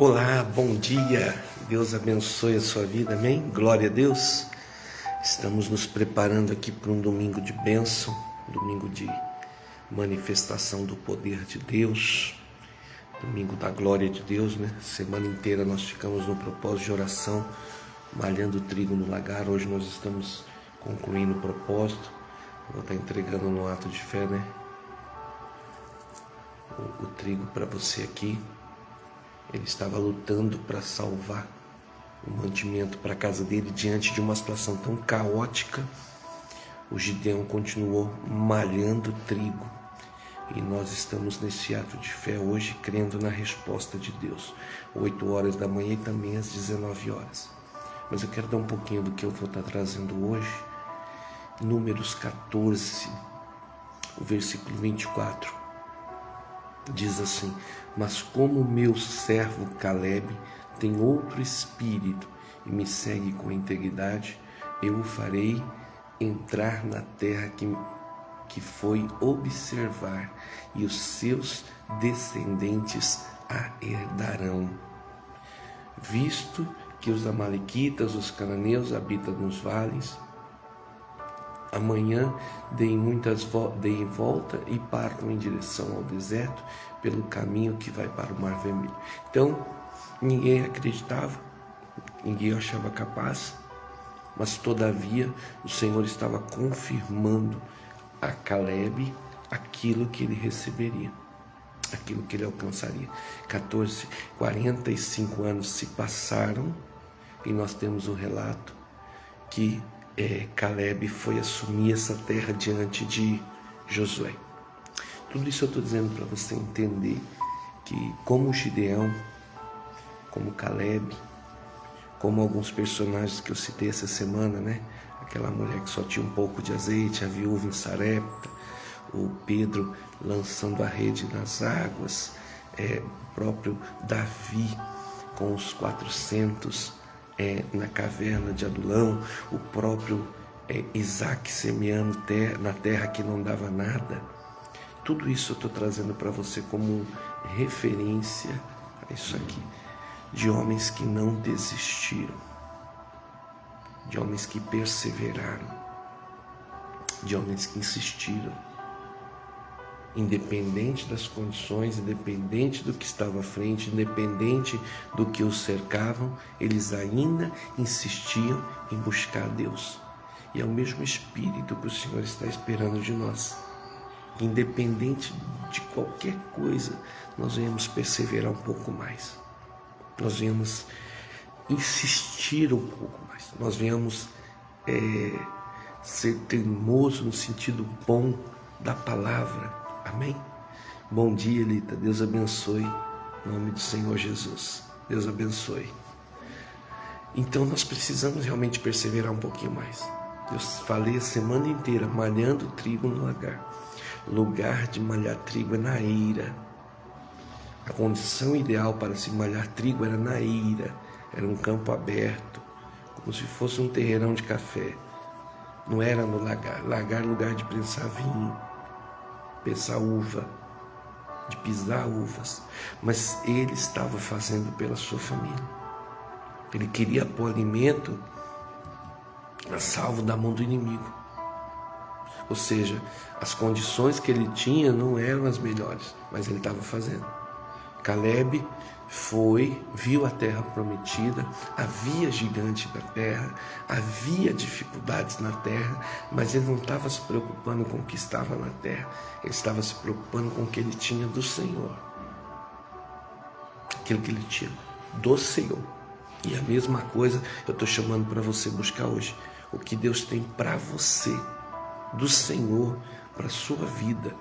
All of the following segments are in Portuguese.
Olá, bom dia, Deus abençoe a sua vida, amém? Glória a Deus. Estamos nos preparando aqui para um domingo de bênção, domingo de manifestação do poder de Deus, domingo da glória de Deus, né? Semana inteira nós ficamos no propósito de oração, malhando trigo no lagar. Hoje nós estamos concluindo o propósito. Vou estar entregando no ato de fé, né? O trigo para você aqui. Ele estava lutando para salvar o mantimento para a casa dele diante de uma situação tão caótica. O Gideão continuou malhando trigo. E nós estamos nesse ato de fé hoje, crendo na resposta de Deus. 8 horas da manhã e também às 19 horas. Mas eu quero dar um pouquinho do que eu vou estar trazendo hoje. Números 14, o versículo 24. Diz assim: mas como meu servo Caleb tem outro espírito e me segue com integridade, eu o farei entrar na terra que foi observar, e os seus descendentes a herdarão. Visto que os amalequitas, os cananeus habitam nos vales, amanhã deem volta e partam em direção ao deserto pelo caminho que vai para o Mar Vermelho. Então, ninguém acreditava, ninguém achava capaz, mas todavia o Senhor estava confirmando a Caleb aquilo que ele receberia, aquilo que ele alcançaria. 45 anos se passaram e nós temos o relato que Caleb foi assumir essa terra diante de Josué. Tudo isso eu estou dizendo para você entender que, como Gideão, como Caleb, como alguns personagens que eu citei essa semana, né? Aquela mulher que só tinha um pouco de azeite, a viúva em Sarepta, o Pedro lançando a rede nas águas, o próprio Davi com os 400 na caverna de Adulão, o próprio Isaac semeando na terra que não dava nada. Tudo isso eu estou trazendo para você como referência a isso aqui, de homens que não desistiram, de homens que perseveraram, de homens que insistiram, independente das condições, independente do que estava à frente, independente do que os cercavam, eles ainda insistiam em buscar a Deus. E é o mesmo Espírito que o Senhor está esperando de nós. Independente de qualquer coisa, nós venhamos perseverar um pouco mais. Nós venhamos insistir um pouco mais. Nós venhamos ser teimoso no sentido bom da palavra. Amém? Bom dia, Elita. Deus abençoe. Em nome do Senhor Jesus. Deus abençoe. Então nós precisamos realmente perseverar um pouquinho mais. Eu falei a semana inteira, malhando trigo no lagar. Lugar de malhar trigo é na eira. A condição ideal para se malhar trigo era na eira. Era um campo aberto, como se fosse um terreirão de café. Não era no lagar. Lagar é lugar de prensar vinho, pensar uva, de pisar uvas. Mas ele estava fazendo pela sua família. Ele queria pôr alimento a salvo da mão do inimigo. Ou seja, as condições que ele tinha não eram as melhores, mas ele estava fazendo. Caleb viu a terra prometida, havia gigante na terra, havia dificuldades na terra, mas ele não estava se preocupando com o que estava na terra, ele estava se preocupando com o que ele tinha do Senhor, aquilo que ele tinha do Senhor. E a mesma coisa eu estou chamando para você buscar hoje, o que Deus tem para você, do Senhor, para a sua vida,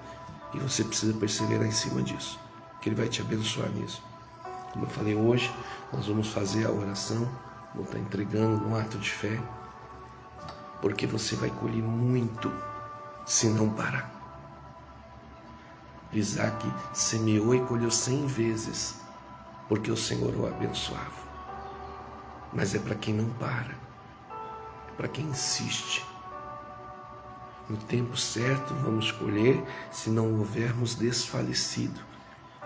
e você precisa perseverar em cima disso, que Ele vai te abençoar nisso. Como eu falei hoje, nós vamos fazer a oração, vou estar entregando um ato de fé, porque você vai colher muito se não parar. Isaac semeou e colheu 100 vezes, porque o Senhor o abençoava. Mas é para quem não para, para quem insiste. No tempo certo vamos colher se não houvermos desfalecido.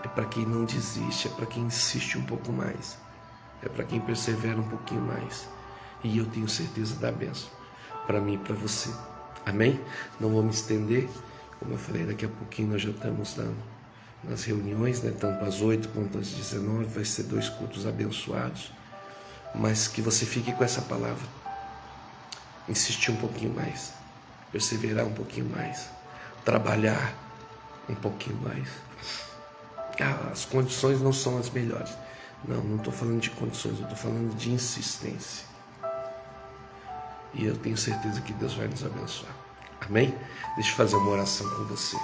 é para quem não desiste, é para quem insiste um pouco mais, é para quem persevera um pouquinho mais. E eu tenho certeza da bênção para mim e para você. Amém? Não vou me estender. Como eu falei, daqui a pouquinho nós já estamos nas reuniões, né? Tanto às 8 quanto às 19. Vai ser 2 cultos abençoados. Mas que você fique com essa palavra. Insistir um pouquinho mais. Perseverar um pouquinho mais. Trabalhar um pouquinho mais. As condições não são as melhores. Não estou falando de condições, eu estou falando de insistência. E eu tenho certeza que Deus vai nos abençoar. Amém? Deixa eu fazer uma oração com você.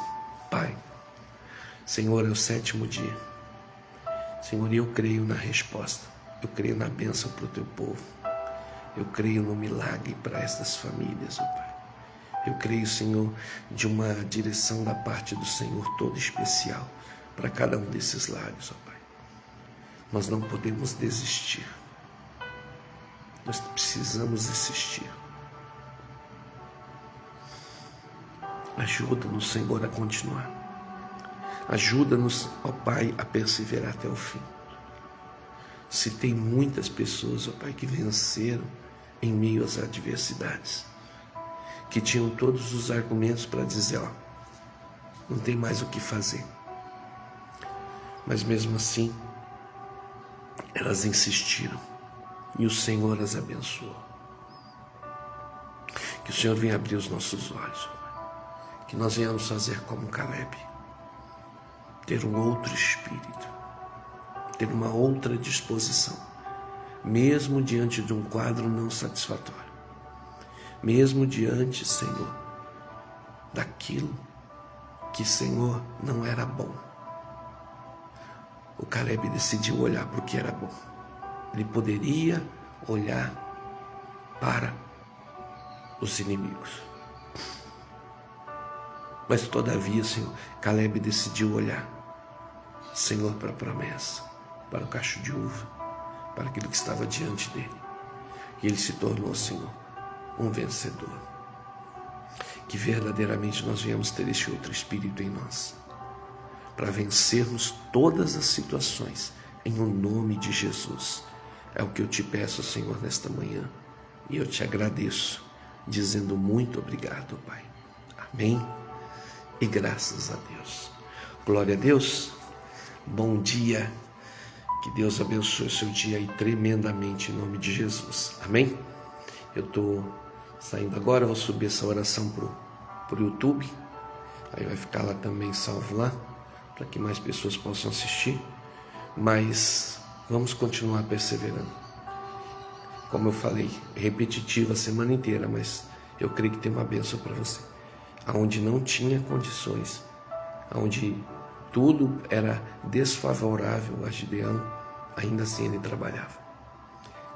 Pai, Senhor, é o 7º dia. Senhor, eu creio na resposta. Eu creio na bênção para o teu povo. Eu creio no milagre para estas famílias, ó Pai. Eu creio, Senhor, de uma direção da parte do Senhor toda especial para cada um desses lares, ó Pai. Nós não podemos desistir. Nós precisamos insistir. Ajuda-nos, Senhor, a continuar. Ajuda-nos, ó Pai, a perseverar até o fim. Se tem muitas pessoas, ó Pai, que venceram em meio às adversidades, que tinham todos os argumentos para dizer, ó, não tem mais o que fazer. Mas mesmo assim, elas insistiram e o Senhor as abençoou. Que o Senhor venha abrir os nossos olhos, que nós venhamos fazer como Caleb, ter um outro espírito, ter uma outra disposição, mesmo diante de um quadro não satisfatório, mesmo diante, Senhor, daquilo que, Senhor, não era bom. O Caleb decidiu olhar para o que era bom. Ele poderia olhar para os inimigos. Mas todavia, Senhor, Caleb decidiu olhar, Senhor, para a promessa, para o cacho de uva, para aquilo que estava diante dele. E ele se tornou, Senhor, um vencedor. Que verdadeiramente nós venhamos ter este outro espírito em nós, para vencermos todas as situações, em o nome de Jesus. É o que eu te peço, Senhor, nesta manhã. E eu te agradeço, dizendo muito obrigado, Pai. Amém? E graças a Deus. Glória a Deus. Bom dia. Que Deus abençoe o seu dia aí tremendamente em nome de Jesus. Amém? Eu estou saindo agora, vou subir essa oração pro YouTube. Aí vai ficar lá também salvo lá, para que mais pessoas possam assistir. Mas vamos continuar perseverando. Como eu falei, repetitivo a semana inteira, mas eu creio que tem uma bênção para você. Aonde não tinha condições, aonde tudo era desfavorável a Gideão, ainda assim ele trabalhava.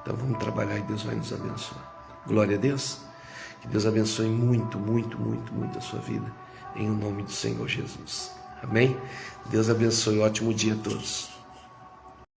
Então vamos trabalhar e Deus vai nos abençoar. Glória a Deus. Que Deus abençoe muito, muito, muito, muito a sua vida, em nome do Senhor Jesus. Amém? Deus abençoe. Ótimo dia a todos.